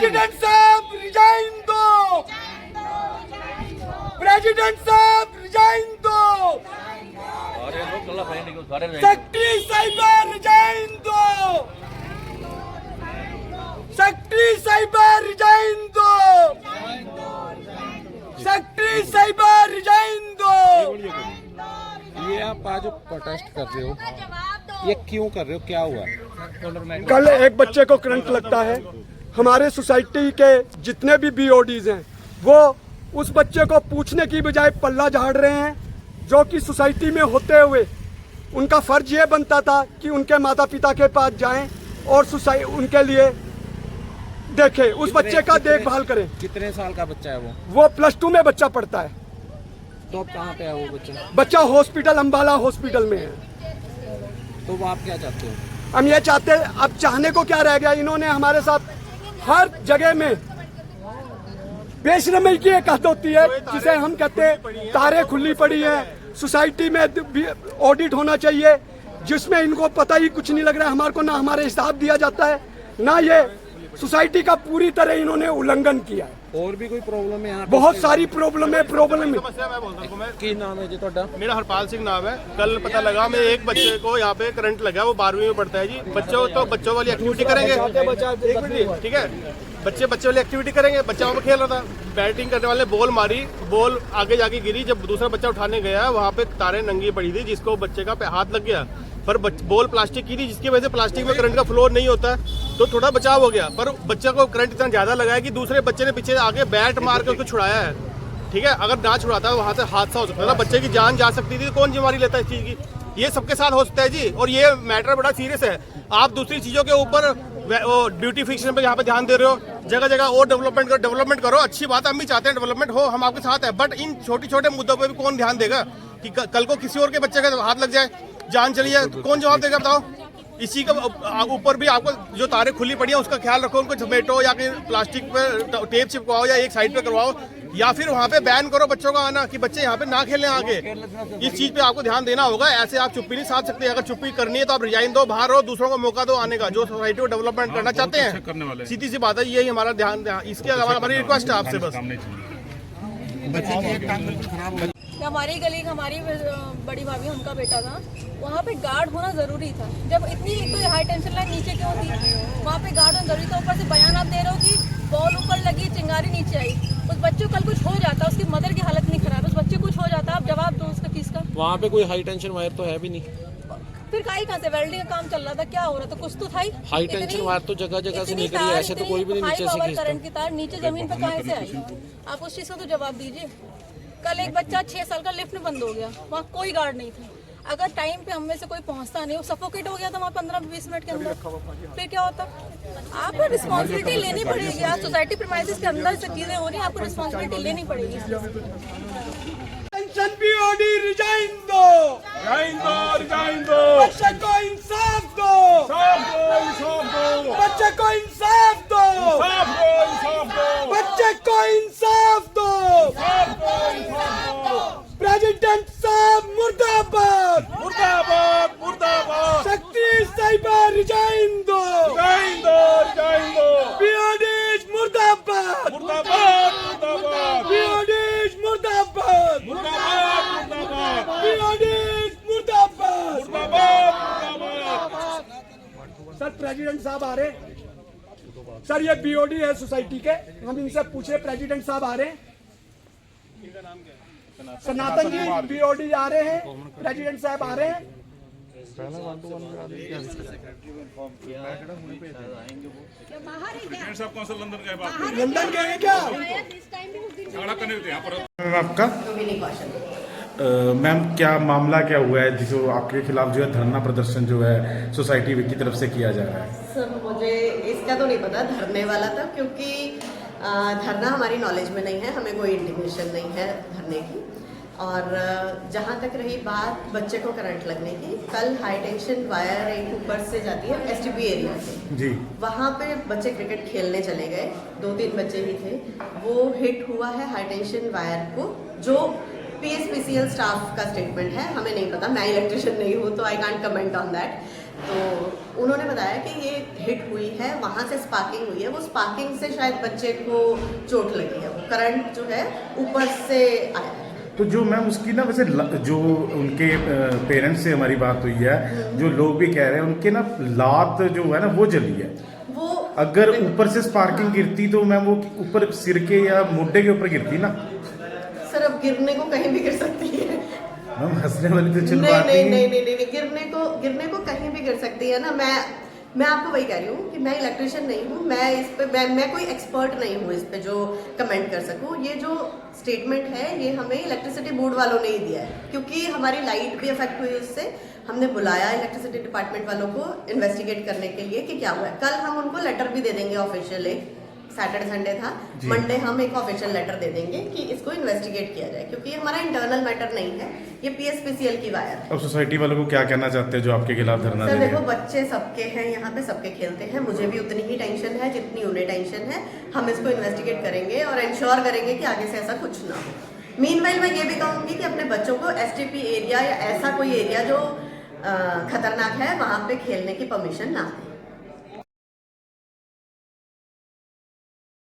President साहब resign दो, president साहब रिजाइन दो, सेक्रेटरी साहिबा रिजाइन दो, सेक्रेटरी साहिबा रिजाइन दो, सेक्रेटरी साहिबा रिजाइन दो। ये आप आज प्रोटेस्ट कर रहे हो, ये क्यों कर रहे हो, क्या हुआ? कल एक बच्चे को करंट लगता है। हमारे सोसाइटी के जितने भी बीओडीज हैं वो उस बच्चे को पूछने की बजाय पल्ला झाड़ रहे हैं, जो कि सोसाइटी में होते हुए उनका फर्ज ये बनता था कि उनके माता पिता के पास जाएं और उनके लिए देखें, उस बच्चे का देखभाल करें। कितने साल का बच्चा है वो? वो +2 में बच्चा पढ़ता है। तो अब कहाँ पे है वो बच्चा? बच्चा हॉस्पिटल, अम्बाला हॉस्पिटल में है। तो वो आप क्या चाहते हो? हम ये चाहते हैं, अब चाहने को क्या रह गया, इन्होंने हमारे साथ हर जगह में बेशरमी की एक हद होती है जिसे हम कहते हैं तारे खुली पड़ी है। सोसाइटी में ऑडिट होना चाहिए जिसमें इनको पता ही कुछ नहीं लग रहा है। हमारे को ना हमारे हिसाब दिया जाता है, ना ये सोसाइटी का पूरी तरह इन्होंने उल्लंघन किया है। और भी कोई प्रॉब्लम है यहाँ? बहुत सारी प्रॉब्लम है। की नाम है जी ਤੁਹਾਡਾ? मेरा हरपाल सिंह नाम है। कल पता लगा मैं एक बच्चे को यहाँ पे करंट लगा, वो 12वीं में पढ़ता है जी। बच्चों वाली एक्टिविटी करेंगे, ठीक है, बच्चे वाली एक्टिविटी करेंगे। बच्चा वहाँ पे खेल रहा था, बैटिंग करने वाले बॉल मारी, बॉल आगे जाके गिरी। जब दूसरा बच्चा उठाने गया वहाँ पे तारें नंगी पड़ी थी, जिसको बच्चे का हाथ लग गया। पर बॉल प्लास्टिक की थी, जिसकी वजह से प्लास्टिक में करंट का फ्लो नहीं होता, तो थोड़ा बचाव हो गया। पर बच्चे को करंट इतना ज्यादा लगा है कि दूसरे बच्चे ने पीछे आगे बैट मार के उसको छुड़ाया है, ठीक है। अगर ना छुड़ाता वहां से हादसा हो सकता था, बच्चे की जान जा सकती थी। कौन जिम्मेदारी लेता है इस चीज की? ये सबके साथ हो सकता है जी, और ये मैटर बड़ा सीरियस है। आप दूसरी चीजों के ऊपर ब्यूटिफिकेशन पे यहाँ पे ध्यान दे रहे हो, जगह जगह और डेवलपमेंट करो। अच्छी बात, हम भी चाहते हैं डेवलपमेंट हो, हम आपके साथ है। बट इन छोटे छोटे मुद्दों पे भी कौन ध्यान देगा कि कल को किसी और के बच्चे का हाथ लग जाए, जान चली जाए, तो कौन जवाब देगा बताओ? इसी का ऊपर भी आपको जो तारें खुली पड़ी हैं उसका ख्याल रखो, उनको झमेटो या कहीं प्लास्टिक पे टेप चिपकवाओ या एक साइड पे करवाओ, या फिर वहाँ पे बैन करो बच्चों का आना कि बच्चे यहाँ पे ना खेलें आगे। इस चीज पे आपको ध्यान देना होगा। ऐसे आप चुप्पी नहीं साध सकते। अगर चुप्पी करनी है तो आप रिजाइन दो, बाहर हो, दूसरों को मौका दो आने का, जो सोसाइटी को डेवलपमेंट करना चाहते हैं। सीधी सी बात है, यही हमारा ध्यान। इसके अलावा हमारी रिक्वेस्ट है आपसे बस। हमारी गली, हमारी बड़ी भाभी, उनका बेटा था, वहाँ पे गार्ड होना जरूरी था। जब इतनी कोई हाई टेंशन लाइन नीचे क्यों थी, वहाँ पे गार्ड होना जरूरी था। ऊपर से बयान आप दे रहे हो कि बॉल ऊपर लगी, चिंगारी नीचे आई। उस बच्चे को कल कुछ हो जाता, उसकी मदर की हालत नहीं खराब, उस बच्चे को कुछ हो जाता, आप जवाब दो उसका चीज का। वहाँ पे कोई हाई टेंशन वायर तो है भी नहीं, फिर कहाँ से वेल्डिंग का काम चल रहा था, क्या हो रहा था, कुछ तो था ही। हाई टेंशन वायर तो जगह जगह से निकली है, ऐसे तो कोई भी नहीं नीचे से खींचता। करंट की तार नीचे जमीन पे कहाँ से आई, आप उस चीज का तो जवाब दीजिए। कल एक बच्चा 6 साल का लिफ्ट में बंद हो गया, वहाँ कोई गार्ड नहीं था। अगर टाइम पे हम में से कोई पहुंचता नहीं, वो सफोकेट हो गया था वहाँ 15-20 मिनट के अंदर, फिर क्या होता? आपको रिस्पॉन्सिबिलिटी लेनी पड़ेगी। आज सोसाइटी प्रीमाइसेस के अंदर से चीजें हो रही हैं, आपको रिस्पॉन्सिबिलिटी लेनी पड़ेगी। बीओडी रिजाइन दो, रिजाइन दो, बच्चे को इंसाफ दो, बच्चे को इंसाफ दो, बच्चे को इंसाफ दो। प्रेसिडेंट साहब मुर्दाबाद, मुर्दाबाद मुर्दाबाद, सेक्रेटरी साहिबा रिजाइन दो, रिजाइन दो, बीओडीज मुर्दाबाद, मुर्दाबाद मुर्दाबाद, बीओडीज मुर्दाबाद, मुर्दाबाद मुर्दाबाद, बीओडीज मुर्दाबाद। मुर्दाबाद। सर प्रेसिडेंट साहब आ रहे हैं। सर ये बीओडी है सोसाइटी के, हम इनसे पूछे प्रेसिडेंट साहब आ रहे हैं। सनातन जी बीओडी आ रहे हैं, प्रेसिडेंट साहब आ रहे हैं। साहब कौन सा लंदन गए? बात लंदन गए हैं क्या? झगड़ा करने देते यहाँ पर। आपका मैम क्या मामला क्या हुआ है जो आपके खिलाफ जो है धरना प्रदर्शन जो है सोसाइटी की तरफ से किया जा रहा है? सर मुझे इसका तो नहीं पता धरने वाला था, क्योंकि धरना हमारी नॉलेज में नहीं है, हमें कोई इंटीमेशन नहीं है धरने की। और जहाँ तक रही बात बच्चे को करंट लगने की, कल हाई टेंशन वायर एक ऊपर से जाती है एसटीपी एरिया से जी, वहाँ पे बच्चे क्रिकेट खेलने चले गए, 2-3 बच्चे ही थे, वो हिट हुआ है हाई टेंशन वायर को, जो PSPCL स्टाफ का स्टेटमेंट है, हमें नहीं पता, मैं इलेक्ट्रिशियन नहीं हूँ तो I can't comment on that. तो उन्होंने बताया कि ये हिट हुई है, वहाँ से स्पार्किंग हुई है, वो स्पार्किंग से शायद बच्चे को चोट लगी है, वो करंट जो है ऊपर से आया है। तो जो मैम उसकी ना वैसे जो उनके पेरेंट्स से हमारी बात हुई है, जो लोग भी कह रहे हैं उनके ना लात जो है ना वो जली है। वो अगर ऊपर से स्पार्किंग गिरती तो मैम वो ऊपर सिर के या मुड्ढे के ऊपर गिरती ना। सर अब गिरने को कहीं भी गिर सकती है। मैम हंसने वाली तो चल नहीं बात नहीं ही नहीं नहीं नहीं गिरने को कहीं भी गिर सकती है ना। मैं आपको वही कह रही हूँ कि मैं इलेक्ट्रिशियन नहीं हूँ, मैं इस पे मैं कोई एक्सपर्ट नहीं हूँ इस पे जो कमेंट कर सकूँ। ये जो स्टेटमेंट है ये हमें इलेक्ट्रिसिटी बोर्ड वालों ने ही दिया है, क्योंकि हमारी लाइट भी अफेक्ट हुई उससे। हमने बुलाया इलेक्ट्रिसिटी डिपार्टमेंट वालों को इन्वेस्टिगेट करने के लिए कि क्या हुआ है। कल हम उनको लेटर भी दे देंगे ऑफिशियल, एक सैटरडे संडे था, मंडे हम एक ऑफिशियल लेटर दे देंगे कि इसको इन्वेस्टिगेट किया जाए, क्योंकि हमारा इंटरनल मैटर नहीं है, ये PSPCL की वायर है। अब सोसाइटी वालों को क्या कहना चाहते हैं जो आपके खिलाफ धरना दे सर रहे देखो, हैं? बच्चे सबके हैं यहाँ पे, सबके खेलते हैं, मुझे भी उतनी ही टेंशन है जितनी उन्हें टेंशन है। हम इसको इन्वेस्टिगेट करेंगे और इंश्योर करेंगे कि आगे से ऐसा कुछ ना हो। मीनवाइल मैं ये भी कहूँगी कि अपने बच्चों को STP एरिया या ऐसा कोई एरिया जो खतरनाक है वहाँ पे खेलने की परमिशन ना दें।